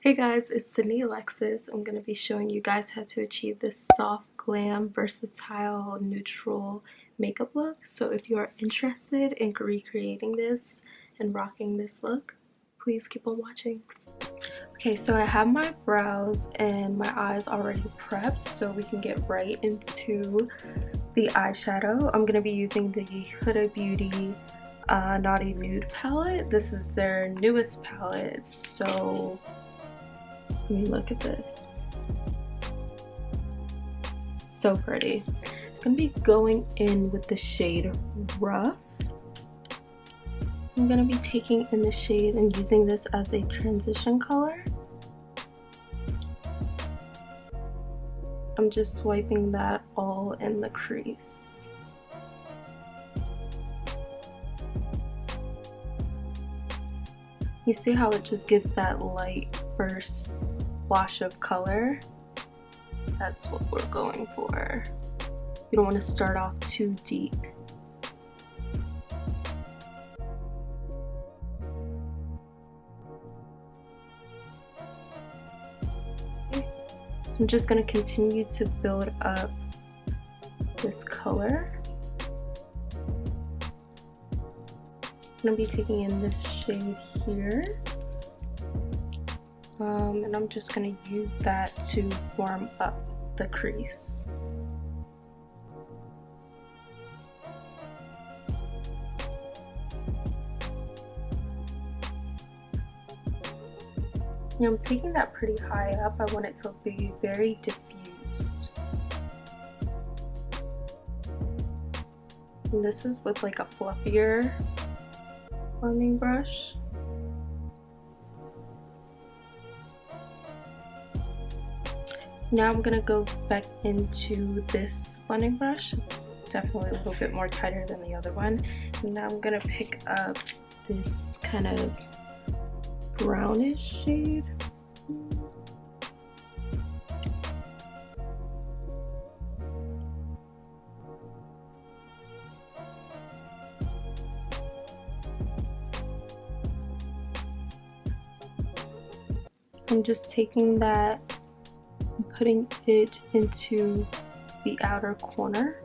Hey guys, it's Sydney Alexis. I'm going to be showing you guys how to achieve this soft, glam, versatile, neutral makeup look. So if you are interested in recreating this and rocking this look, please keep on watching. Okay, so I have my brows and my eyes already prepped, so we can get right into the eyeshadow. I'm going to be using the Huda Beauty Naughty Nude palette. This is their newest palette, so I mean, look at this. So pretty. It's going to be going in with the shade Rough. So I'm going to be taking in the shade and using this as a transition color. I'm just swiping that all in the crease. You see how it just gives that light first wash of color? That's what we're going for. You don't want to start off too deep. Okay. So I'm just going to continue to build up this color. I'm going to be taking in this shade here. And I'm just going to use that to warm up the crease. Now I'm taking that pretty high up. I want it to be very diffused. And this is with like a fluffier blending brush. Now I'm gonna go back into this blending brush. It's definitely a little bit more tighter than the other one. And now I'm gonna pick up this kind of brownish shade. I'm just taking that, putting it into the outer corner.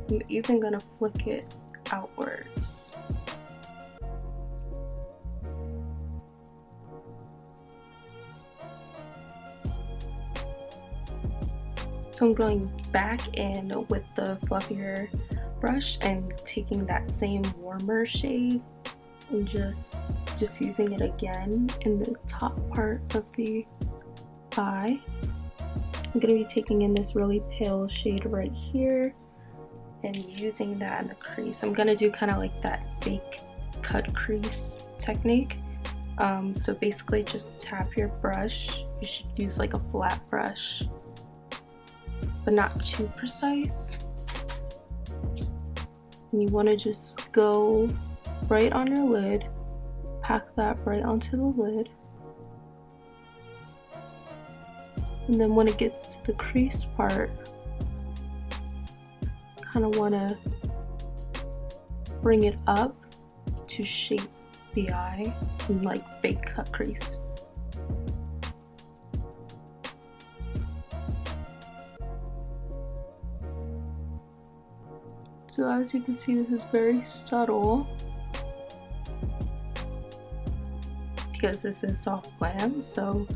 I'm even gonna flick it outwards. So I'm going back in with the fluffier brush and taking that same warmer shade and just diffusing it again in the top part of the eye. I'm going to be taking in this really pale shade right here and using that in the crease. I'm going to do kind of like that fake cut crease technique. So basically just tap your brush. You should use like a flat brush, but not too precise. And you want to just go right on your lid, pack that right onto the lid. And then when it gets to the crease part, kind of want to bring it up to shape the eye in like fake cut crease. So as you can see, this is very subtle because this is soft glam, so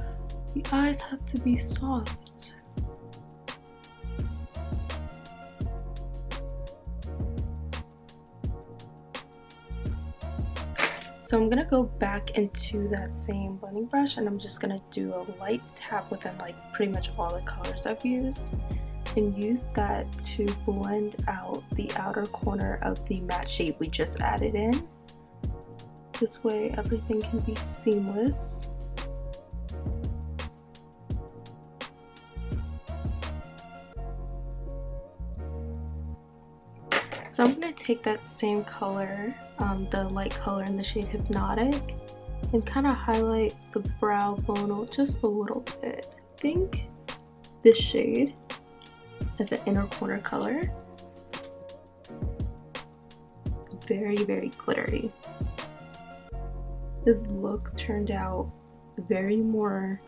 the eyes have to be soft. So I'm gonna go back into that same blending brush and I'm just gonna do a light tap within like pretty much all the colors I've used and use that to blend out the outer corner of the matte shade we just added in. This way everything can be seamless. So I'm going to take that same color, the light color in the shade Hypnotic, and kind of highlight the brow bone just a little bit. I think this shade as an inner corner color. It's very, very glittery. This look turned out very more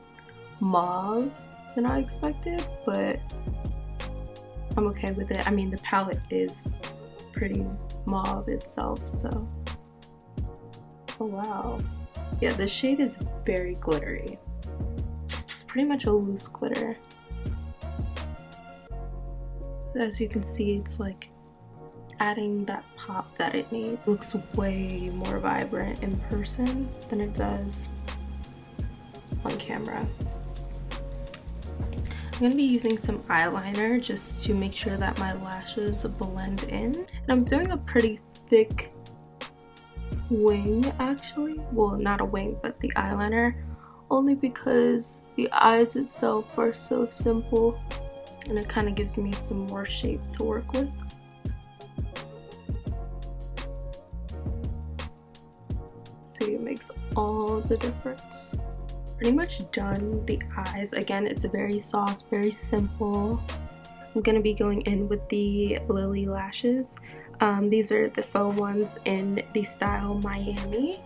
mauve than I expected, but I'm okay with it. I mean, the palette is pretty mauve itself, so. Oh wow. Yeah, this shade is very glittery. It's pretty much a loose glitter. As you can see, it's like adding that pop that it needs. It looks way more vibrant in person than it does on camera. I'm going to be using some eyeliner just to make sure that my lashes blend in. And I'm doing a pretty thick wing actually. Well, not a wing, but the eyeliner. Only because the eyes itself are so simple. And it kind of gives me some more shape to work with. See, it makes all the difference. Pretty much done the eyes. Again, it's very soft, very simple. I'm going to be going in with the Lilly lashes. These are the faux ones in the style Miami.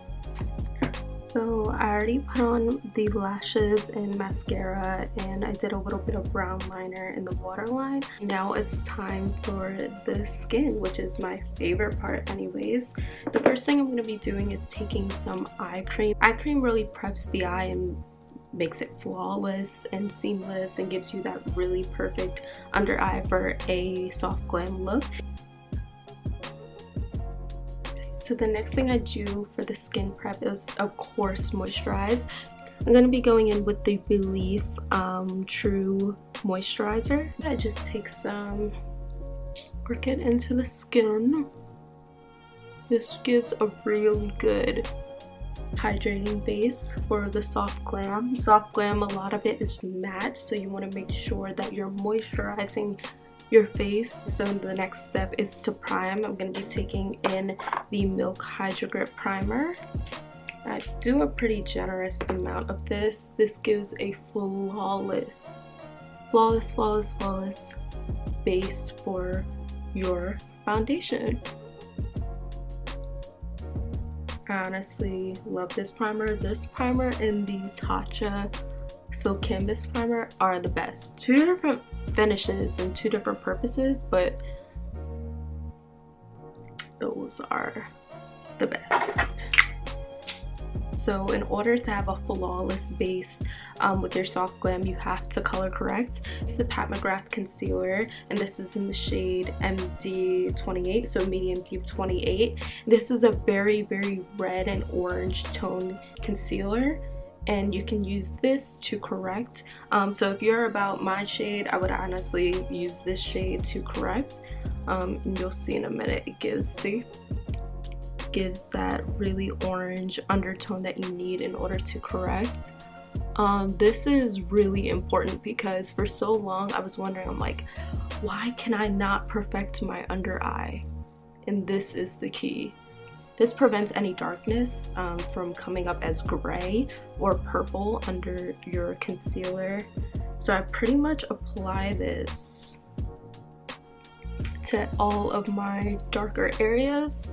So I already put on the lashes and mascara, and I did a little bit of brown liner in the waterline. Now it's time for the skin, which is my favorite part anyways. The first thing I'm going to be doing is taking some eye cream. Eye cream really preps the eye and makes it flawless and seamless and gives you that really perfect under eye for a soft glam look. So the next thing I do for the skin prep is, of course, moisturize. I'm going to be going in with the Belif True Moisturizer. I just take some, work it into the skin. This gives a really good hydrating base for the soft glam. Soft glam, a lot of it is matte, so you want to make sure that you're moisturizing your face. So the next step is to prime. I'm going to be taking in the Milk Hydro Grip Primer. I do a pretty generous amount of this. This gives a flawless base for your foundation. I honestly love this primer. This primer and the Tatcha Silk Canvas Primer are the best. Two different finishes and two different purposes, but those are the best. So in order to have a flawless base with your soft glam, you have to color correct. It's the Mcgrath concealer, and this is in the shade MD28, so medium deep 28. This is a very red and orange tone concealer, and you can use this to correct. So if you're about my shade, I would honestly use this shade to correct. And you'll see in a minute, it gives that really orange undertone that you need in order to correct. This is really important because for so long I was wondering, I'm like, why can I not perfect my under eye? And this is the key. This prevents any darkness from coming up as gray or purple under your concealer. So I pretty much apply this to all of my darker areas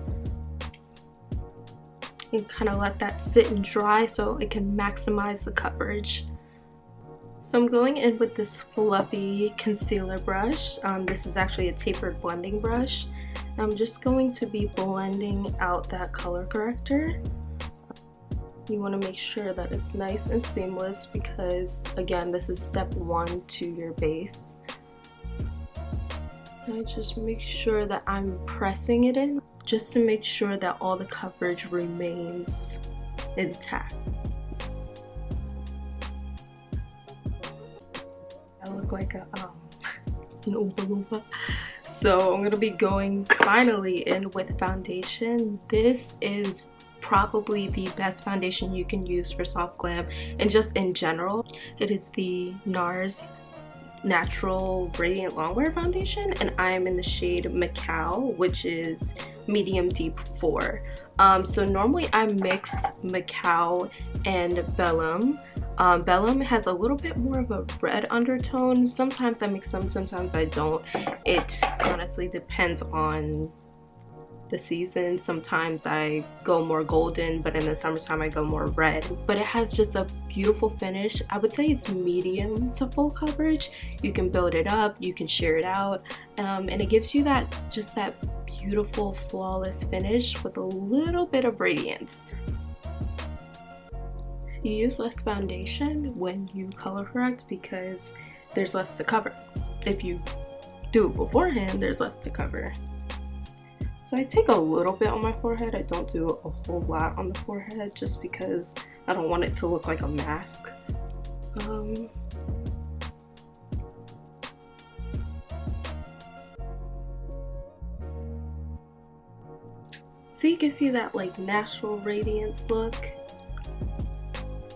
and kind of let that sit and dry so it can maximize the coverage. So I'm going in with this fluffy concealer brush. This is actually a tapered blending brush. I'm just going to be blending out that color corrector. You want to make sure that it's nice and seamless because, again, this is step one to your base. I just make sure that I'm pressing it in just to make sure that all the coverage remains intact. I look like an Oompa Loompa. So I'm gonna be going finally in with foundation. This is probably the best foundation you can use for soft glam and just in general. It is the NARS Natural Radiant Longwear Foundation, and I'm in the shade Macao, which is medium deep 4. So normally I mixed Macao and Belif. Belif has a little bit more of a red undertone. Sometimes I mix them, sometimes I don't. It honestly depends on the season. Sometimes I go more golden, but in the summertime I go more red. But it has just a beautiful finish. I would say it's medium to full coverage. You can build it up, you can sheer it out, and it gives you that beautiful flawless finish with a little bit of radiance. You use less foundation when you color correct because there's less to cover. If you do it beforehand, there's less to cover. So I take a little bit on my forehead. I don't do a whole lot on the forehead just because I don't want it to look like a mask. See, it gives you that like natural radiance look.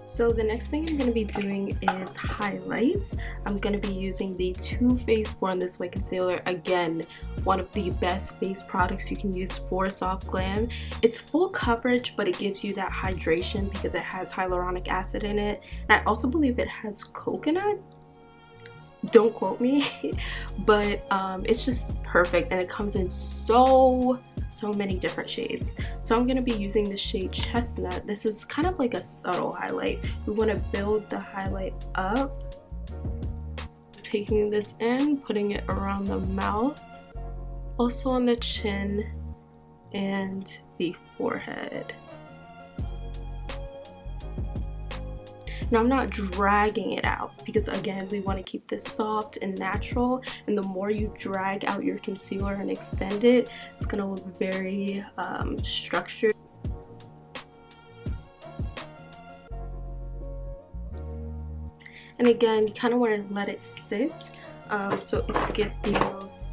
So the next thing I'm going to be doing is highlights. I'm going to be using the Too Faced Born This Way concealer. Again, one of the best face products you can use for soft glam. It's full coverage, but it gives you that hydration because it has hyaluronic acid in it. And I also believe it has coconut. Don't quote me, but it's just perfect, and it comes in so many different shades. So I'm going to be using the shade Chestnut. This is kind of like a subtle highlight. We want to build the highlight up, taking this in, putting it around the mouth, also on the chin and the forehead. Now I'm not dragging it out because again we want to keep this soft and natural, and the more you drag out your concealer and extend it, it's going to look very structured. And again, you kind of want to let it sit so you can get the most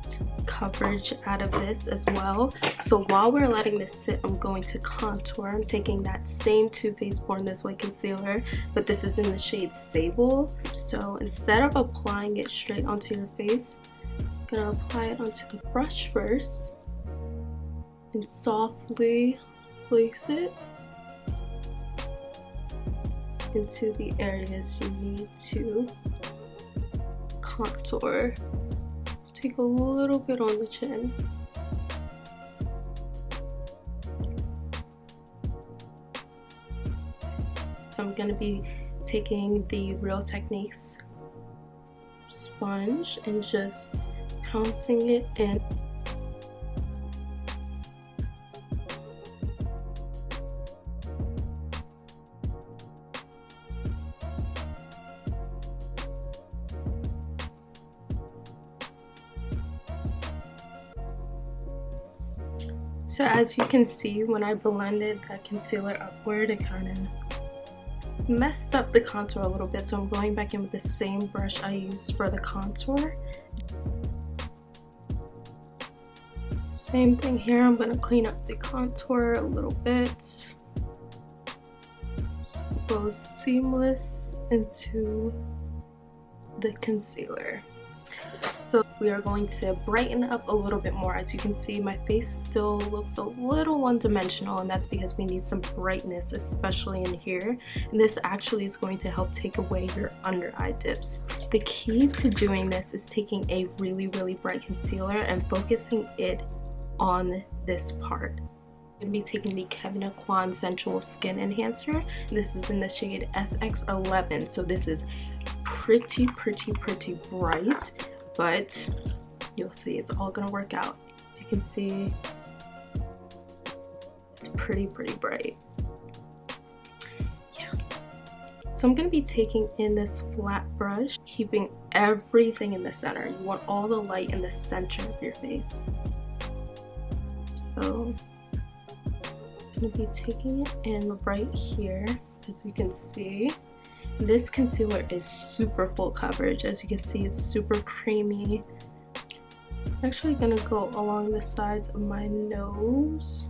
coverage out of this as well. So while we're letting this sit, I'm going to contour. I'm taking that same Too Faced Born This Way concealer, but this is in the shade Sable. So instead of applying it straight onto your face, I'm gonna apply it onto the brush first and softly place it into the areas you need to contour. Take a little bit on the chin. So I'm going to be taking the Real Techniques sponge and just pouncing it in. So as you can see, when I blended that concealer upward, it kind of messed up the contour a little bit. So I'm going back in with the same brush I used for the contour. Same thing here. I'm going to clean up the contour a little bit. So it goes seamless into the concealer. So we are going to brighten up a little bit more. As you can see, my face still looks a little one-dimensional, and that's because we need some brightness, especially in here. And this actually is going to help take away your under eye dips. The key to doing this is taking a really bright concealer and focusing it on this part. I'm going to be taking the Kevyn Aucoin Sensual Skin Enhancer. This is in the shade SX11, so this is pretty bright, but you'll see it's all gonna work out. You can see it's pretty bright. Yeah. So I'm gonna be taking in this flat brush, keeping everything in the center. You want all the light in the center of your face. So I'm gonna be taking it in right here. As you can see, this concealer is super full coverage. As you can see, it's super creamy. I'm actually gonna go along the sides of my nose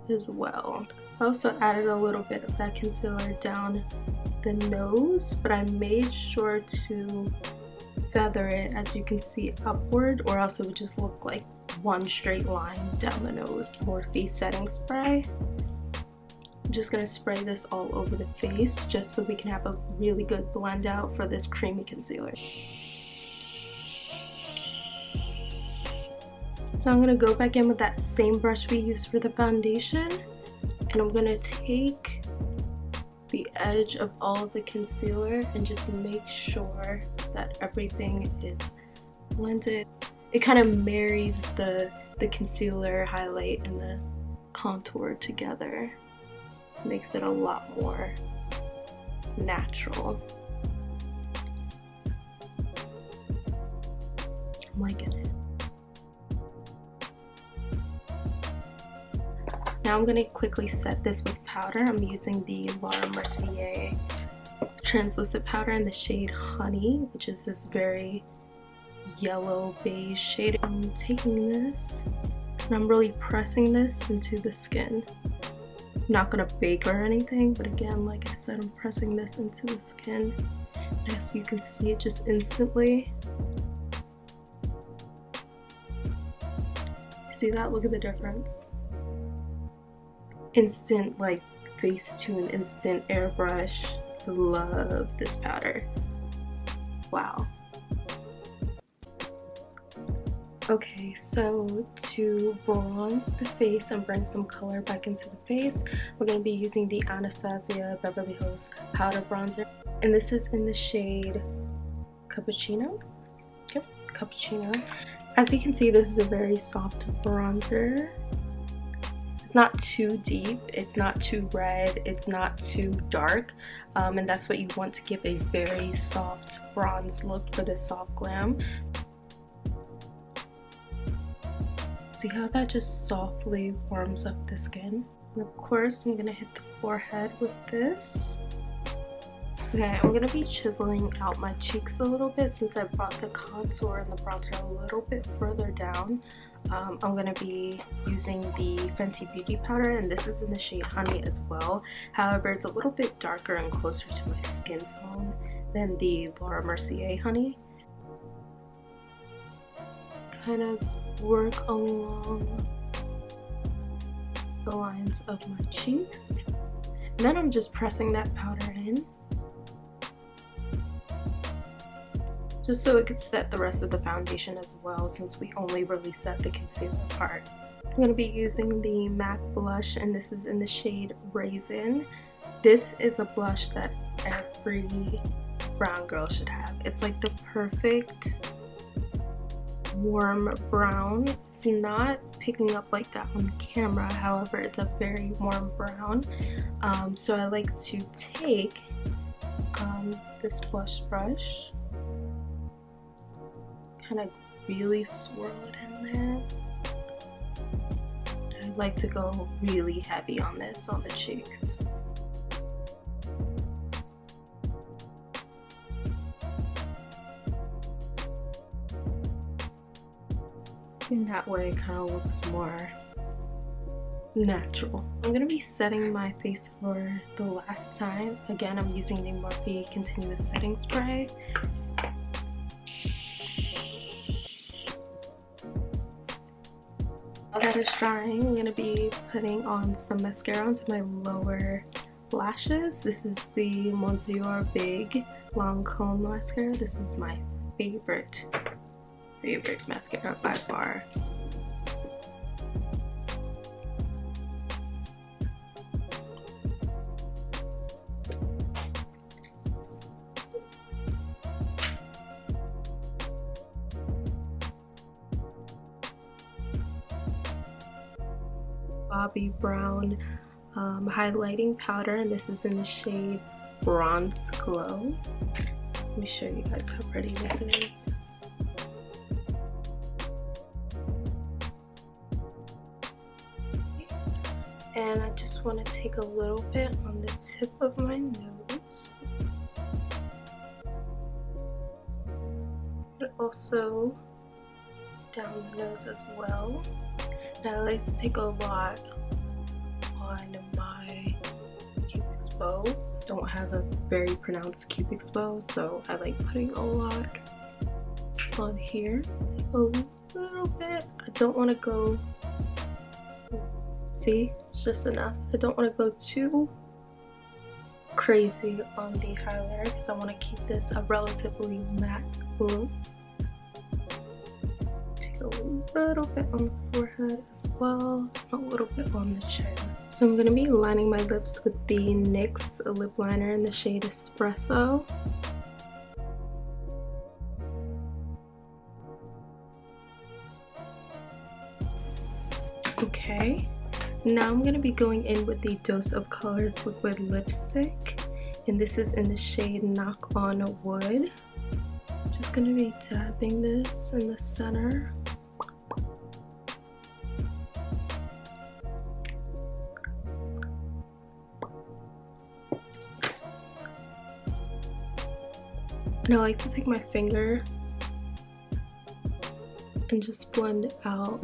as well. I also added a little bit of that concealer down the nose, but I made sure to feather it, as you can see, upward, or else it would just look like one straight line down the nose. More face setting spray. I'm just going to spray this all over the face just so we can have a really good blend out for this creamy concealer. So I'm going to go back in with that same brush we used for the foundation, and I'm going to take the edge of all of the concealer and just make sure that everything is blended. It kind of marries the concealer, highlight, and the contour together. Makes it a lot more natural. I'm liking it. Now I'm going to quickly set this with powder. I'm using the Mercier translucent powder in the shade Honey, which is this very yellow beige shade. I'm taking this and I'm really pressing this into the skin. I'm not going to bake or anything, but again, like I said, I'm pressing this into the skin. As you can see, it just instantly. See that? Look at the difference. Instant, like, face to an instant airbrush. Love this powder. Wow. Okay, so to bronze the face and bring some color back into the face, we're going to be using the Anastasia Beverly Hills powder bronzer, and this is in the shade Cappuccino. Yep, Cappuccino. As you can see, this is a very soft bronzer. It's not too deep, it's not too red, it's not too dark, and that's what you want to give a very soft bronze look for this soft glam. See how that just softly warms up the skin? And of course, I'm gonna hit the forehead with this. Okay, I'm gonna be chiseling out my cheeks a little bit since I brought the contour and the bronzer a little bit further down. I'm gonna be using the Fenty Beauty powder, and this is in the shade Honey as well. However, it's a little bit darker and closer to my skin tone than the Mercier Honey. Kind of work along the lines of my cheeks, and then I'm just pressing that powder in just so it could set the rest of the foundation as well, since we only really set the concealer part. I'm going to be using the MAC blush, and this is in the shade Raisin. This is a blush that every brown girl should have. It's like the perfect warm brown. It's not picking up like that on camera, however it's a very warm brown. So I like to take this blush brush, kind of really swirl it in there. I like to go really heavy on this on the cheeks. In that way it kind of looks more natural. I'm going to be setting my face for the last time. Again, I'm using the Morphe Continuous Setting Spray. While that is drying, I'm going to be putting on some mascara onto my lower lashes. This is the Monsieur Big Long Cone Mascara. This is my favorite mascara by far. Bobbi Brown highlighting powder, and this is in the shade Bronze Glow. Let me show you guys how pretty this is. And I just want to take a little bit on the tip of my nose, but also down the nose as well. And I like to take a lot on my cupid's bow. I don't have a very pronounced cupid's bow, so I like putting a lot on here. Take a little bit. I don't want to go. See, it's just enough. I don't want to go too crazy on the highlighter because I want to keep this a relatively matte look. Take a little bit on the forehead as well, a little bit on the chin. So I'm going to be lining my lips with the NYX lip liner in the shade Espresso. Okay, now I'm going to be going in with the Dose of Colors liquid lipstick, and this is in the shade Knock on Wood. Just going to be dabbing this in the center. And I like to take my finger and just blend it out.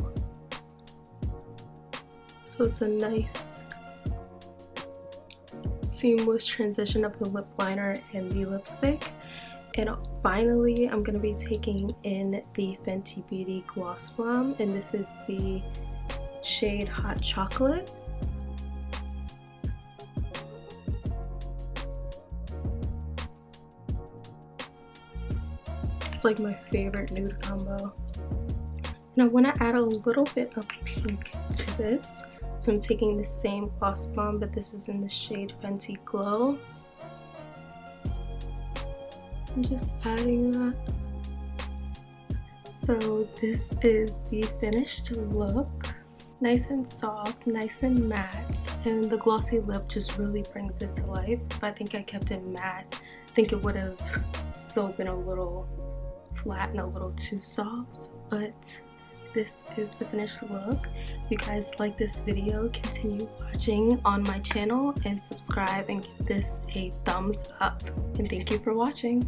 So it's a nice seamless transition of the lip liner and the lipstick. And finally, I'm going to be taking in the Fenty Beauty Gloss Bomb, and this is the shade Hot Chocolate. It's like my favorite nude combo. And I want to add a little bit of pink to this. So I'm taking the same gloss bomb, but this is in the shade Fenty Glow. I'm just adding that. So this is the finished look. Nice and soft, nice and matte, and the glossy lip just really brings it to life. If I think I kept it matte, I think it would have still been a little flat and a little too soft, but this is the finished look. If you guys like this video, continue watching on my channel and subscribe and give this a thumbs up. And thank you for watching.